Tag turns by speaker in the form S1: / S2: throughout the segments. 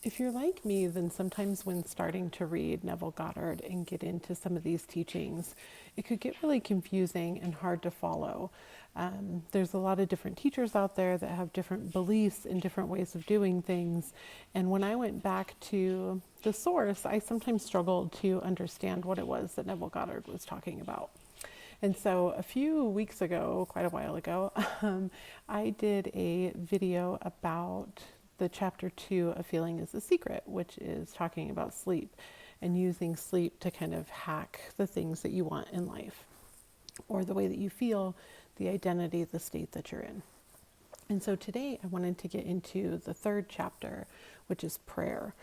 S1: If you're like me, then sometimes when starting to read Neville Goddard and get into some of these teachings, it could get really confusing and hard to follow. There's a lot of different teachers out there that have different beliefs and different ways of doing things. And when I went back to the source, I sometimes struggled to understand what it was that Neville Goddard was talking about. And so a few weeks ago, quite a while ago, I did a video about the chapter 2 of Feeling is the Secret, which is talking about sleep and using sleep to kind of hack the things that you want in life or the way that you feel, the identity, the state that you're in. And so today I wanted to get into the third chapter, which is prayer.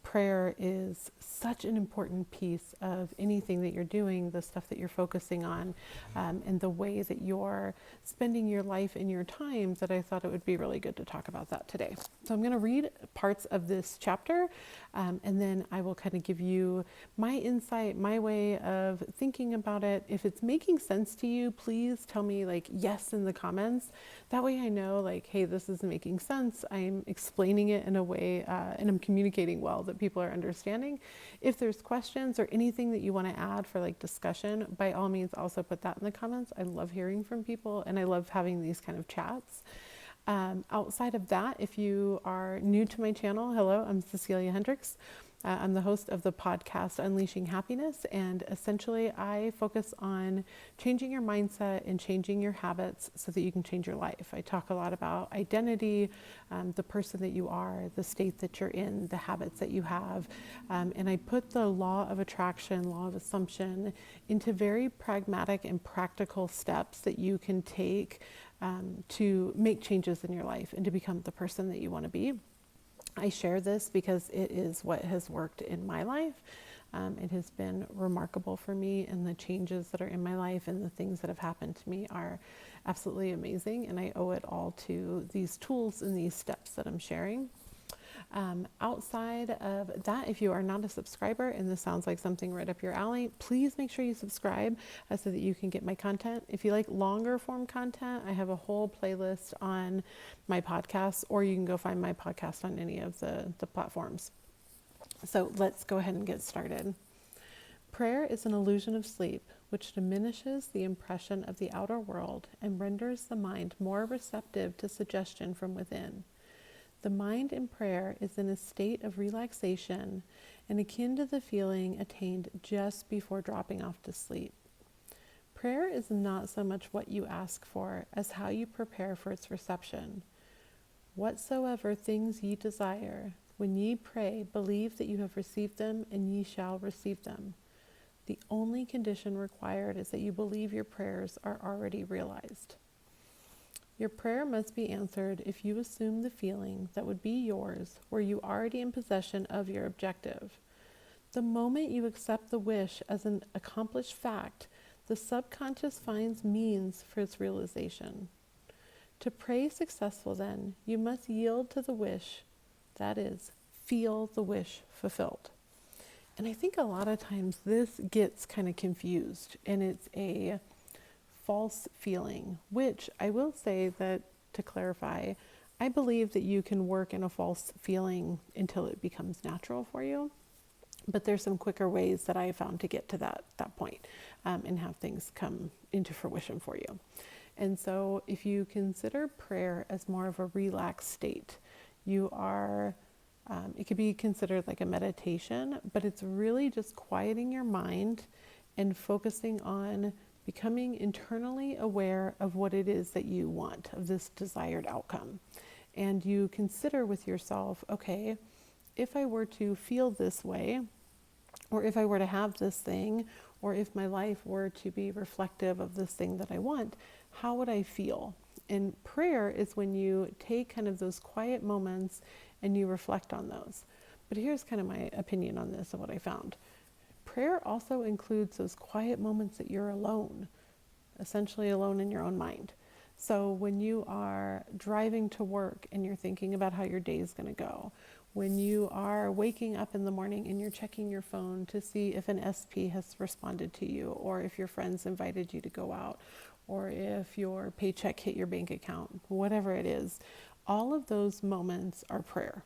S1: Prayer is such an important piece of anything that you're doing, the stuff that you're focusing on, and the way that you're spending your life and your time, that I thought it would be really good to talk about that today. So I'm going to read parts of this chapter, and then I will kind of give you my insight, my way of thinking about it. If it's making sense to you, please tell me like yes in the comments. That way I know like, hey, this is making sense. I'm explaining it in a way and I'm communicating well that people are understanding. If there's questions or anything that you want to add for like discussion, by all means also put that in the comments. I love hearing from people and I love having these kind of chats. Outside of that, if you are new to my channel, hello, I'm Cecilia Hendricks. I'm the host of the podcast Unleashing Happiness, and essentially I focus on changing your mindset and changing your habits so that you can change your life. I talk a lot about identity, the person that you are, the state that you're in, the habits that you have, and I put the law of attraction, law of assumption into very pragmatic and practical steps that you can take to make changes in your life and to become the person that you want to be. I share this because it is what has worked in my life. It has been remarkable for me, and the changes that are in my life and the things that have happened to me are absolutely amazing, and I owe it all to these tools and these steps that I'm sharing. Outside of that, if you are not a subscriber and this sounds like something right up your alley, please make sure you subscribe so that you can get my content. If you like longer form content, I have a whole playlist on my podcast, or you can go find my podcast on any of the platforms. So let's go ahead and get started. Prayer is an illusion of sleep, which diminishes the impression of the outer world and renders the mind more receptive to suggestion from within. The mind in prayer is in a state of relaxation and akin to the feeling attained just before dropping off to sleep. Prayer is not so much what you ask for as how you prepare for its reception. Whatsoever things ye desire, when ye pray, believe that you have received them, and ye shall receive them. The only condition required is that you believe your prayers are already realized. Your prayer must be answered if you assume the feeling that would be yours were you already in possession of your objective. The moment you accept the wish as an accomplished fact, the subconscious finds means for its realization. To pray successful, then, you must yield to the wish, that is, feel the wish fulfilled. And I think a lot of times this gets kind of confused, and it's a false feeling, which I will say that, to clarify, I believe that you can work in a false feeling until it becomes natural for you. But there's some quicker ways that I found to get to that point and have things come into fruition for you. And so if you consider prayer as more of a relaxed state, you are, it could be considered like a meditation, but it's really just quieting your mind and focusing on becoming internally aware of what it is that you want, of this desired outcome. And you consider with yourself, okay, if I were to feel this way, or if I were to have this thing, or if my life were to be reflective of this thing that I want, how would I feel? And prayer is when you take kind of those quiet moments and you reflect on those. But here's kind of my opinion on this and what I found. Prayer also includes those quiet moments that you're alone, essentially alone in your own mind. So when you are driving to work and you're thinking about how your day is going to go, when you are waking up in the morning and you're checking your phone to see if an SP has responded to you, or if your friends invited you to go out, or if your paycheck hit your bank account, whatever it is, all of those moments are prayer.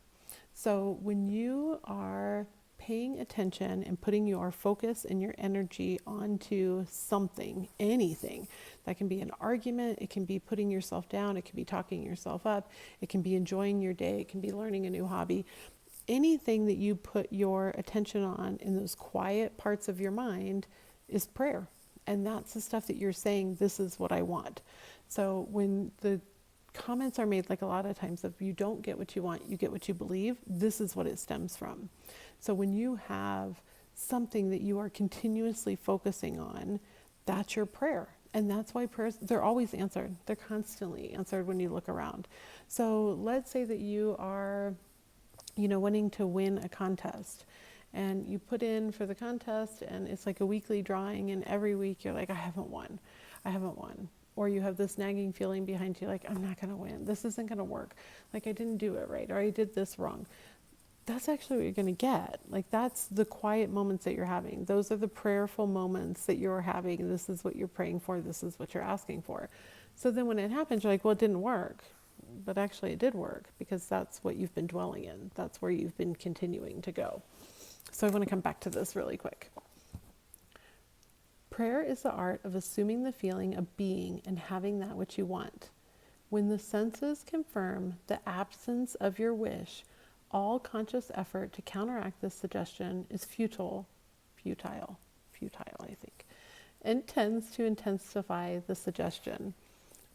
S1: So when you are paying attention and putting your focus and your energy onto something, anything, that can be an argument, it can be putting yourself down, it can be talking yourself up, it can be enjoying your day, it can be learning a new hobby. Anything that you put your attention on in those quiet parts of your mind is prayer. And that's the stuff that you're saying, this is what I want. So when the comments are made, like a lot of times, if you don't get what you want, you get what you believe, this is what it stems from. So when you have something that you are continuously focusing on, that's your prayer. And that's why prayers, they're always answered. They're constantly answered when you look around. So let's say that you are, wanting to win a contest, and you put in for the contest, and it's like a weekly drawing, and every week you're like, I haven't won. Or you have this nagging feeling behind you, like, I'm not going to win. This isn't going to work. Like, I didn't do it right, or I did this wrong. That's actually what you're going to get. Like, that's the quiet moments that you're having. Those are the prayerful moments that you're having. This is what you're praying for. This is what you're asking for. So then when it happens, you're like, well, it didn't work. But actually it did work, because that's what you've been dwelling in. That's where you've been continuing to go. So I want to come back to this really quick. Prayer is the art of assuming the feeling of being and having that which you want. When the senses confirm the absence of your wish, all conscious effort to counteract this suggestion is futile, I think, and tends to intensify the suggestion.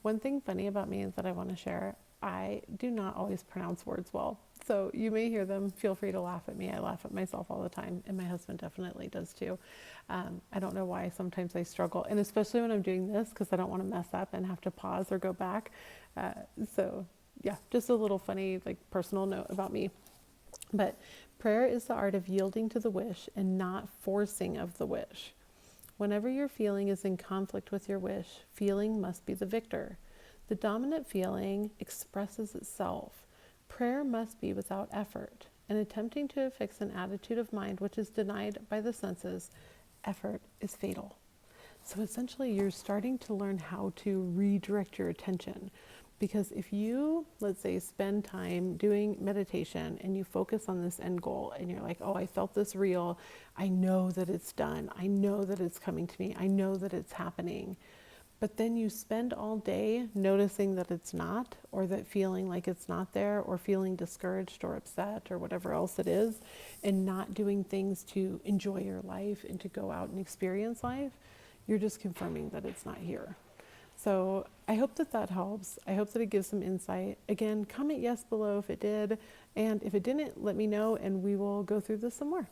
S1: One thing funny about me that I want to share, I do not always pronounce words well. So you may hear them. Feel free to laugh at me. I laugh at myself all the time, and my husband definitely does too. I don't know why sometimes I struggle, and especially when I'm doing this, because I don't want to mess up and have to pause or go back. So yeah, just a little funny, like, personal note about me. But prayer is the art of yielding to the wish and not forcing of the wish. Whenever your feeling is in conflict with your wish, feeling must be the victor. The dominant feeling expresses itself. Prayer must be without effort. In attempting to fix an attitude of mind which is denied by the senses, effort is fatal. So essentially, you're starting to learn how to redirect your attention. Because if you, let's say, spend time doing meditation and you focus on this end goal, and you're like, oh, I felt this real, I know that it's done, I know that it's coming to me, I know that it's happening. But then you spend all day noticing that it's not, or that feeling like it's not there, or feeling discouraged or upset or whatever else it is, and not doing things to enjoy your life and to go out and experience life, you're just confirming that it's not here. So I hope that that helps. I hope that it gives some insight. Again, comment yes below if it did. And if it didn't, let me know, and we will go through this some more.